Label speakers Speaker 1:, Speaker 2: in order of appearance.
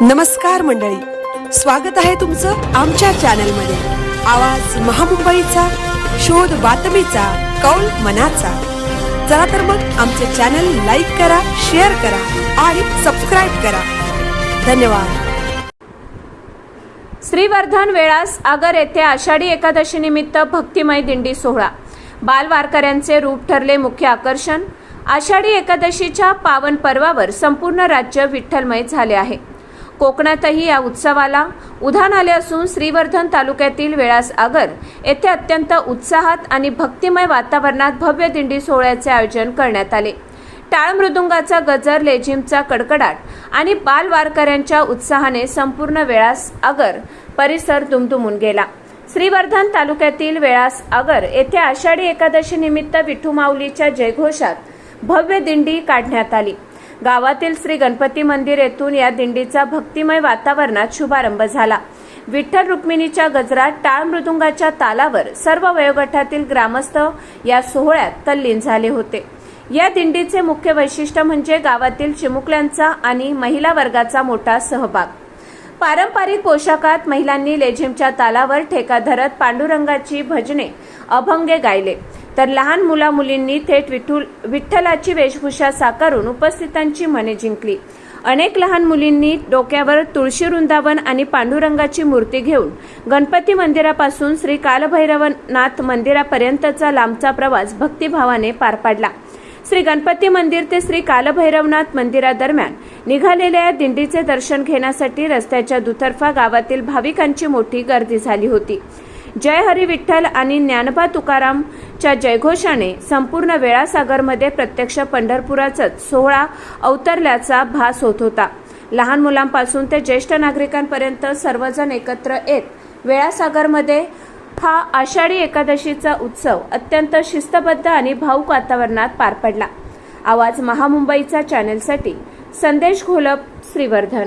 Speaker 1: नमस्कार मंडळी, स्वागत आहे तुमचं आमच्या चॅनलमध्ये। आवाज महामुंबईचा, शोध बातमीचा, कौल मनाचा। चला तर मग आमचे चॅनल लाईक करा, शेअर करा आणि सबस्क्राइब करा। धन्यवाद।
Speaker 2: श्रीवर्धन वेळास आगर येथे आषाढी एकादशी निमित्त भक्तिमय दिंडी सोहळा। बाल वारकऱ्यांचे रूप ठरले मुख्य आकर्षण। आषाढी एकादशीच्या पावन पर्वावर संपूर्ण राज्य विठ्ठलमय झाले आहे। कोकणातही या उत्सवाला उधाण आले असून श्रीवर्धन तालुक्यातील वेळास आगर येथे अत्यंत उत्साहात आणि भक्तिमय वातावरणात भव्य दिंडी सोहळ्याचे आयोजन करण्यात आले। टाळ मृदुंगाचा गजर, लेझिमचा कडकडाट आणि बाल वारकऱ्यांच्या उत्साहाने संपूर्ण वेळास आगर परिसर दुमदुमून गेला। श्रीवर्धन तालुक्यातील वेळास आगर येथे आषाढी एकादशी निमित्त विठू माऊलीच्या जयघोषात भव्य दिंडी काढण्यात आली। गावातील श्री गणपती मंदिर येथून या दिंडीचा भक्तिमय वातावरणात शुभारंभ झाला। विठ्ठल रुक्मिणीच्या गजरात, टाळ मृदुंगाच्या तालावर सर्व वयोगटातील ग्रामस्थ या सोहळ्यात तल्लीन झाले होते। या दिंडीचे मुख्य वैशिष्ट्य म्हणजे गावातील चिमुकल्यांचा आणि महिला वर्गाचा मोठा सहभाग। पारंपरिक पोशाखात महिलांनी लेझिमच्या तालावर ठेका धरत पांडुरंगाची भजने, अभंगे गायले, तर लहान मुला-मुलींनी थेट विठ्ठलाची वेशभूषा साकारून उपस्थितांची मने जिंकली। अनेक लहान मुलींनी डोक्यावर तुळशी वृंदावन आणि पांडुरंगाची मूर्ती घेऊन गणपती मंदिरापासून श्री कालभैरवनाथ मंदिरापर्यंतचा लांबचा प्रवास भक्तिभावाने पार पाडला। श्री गणपती मंदिर ते श्री कालभैरवनाथ मंदिरादरम्यान निघालेल्या या दिंडीचे दर्शन घेण्यासाठी रस्त्याच्या दुतर्फा गावातील भाविकांची मोठी गर्दी झाली होती। जय हरी विठ्ठल आणि ज्ञानोबा तुकारामच्या जयघोषाने संपूर्ण वेळासागरमध्ये प्रत्यक्ष पंढरपुराचाच सोहळा अवतरल्याचा भास होत होता। लहान मुलांपासून ते ज्येष्ठ नागरिकांपर्यंत सर्वजण एकत्र येत वेळासागरमध्ये हा आषाढी एकादशीचा उत्सव अत्यंत शिस्तबद्ध आणि भावुक वातावरणात पार पडला। आवाज महामुंबईचा चॅनलसाठी संदेश घोलप, श्रीवर्धन।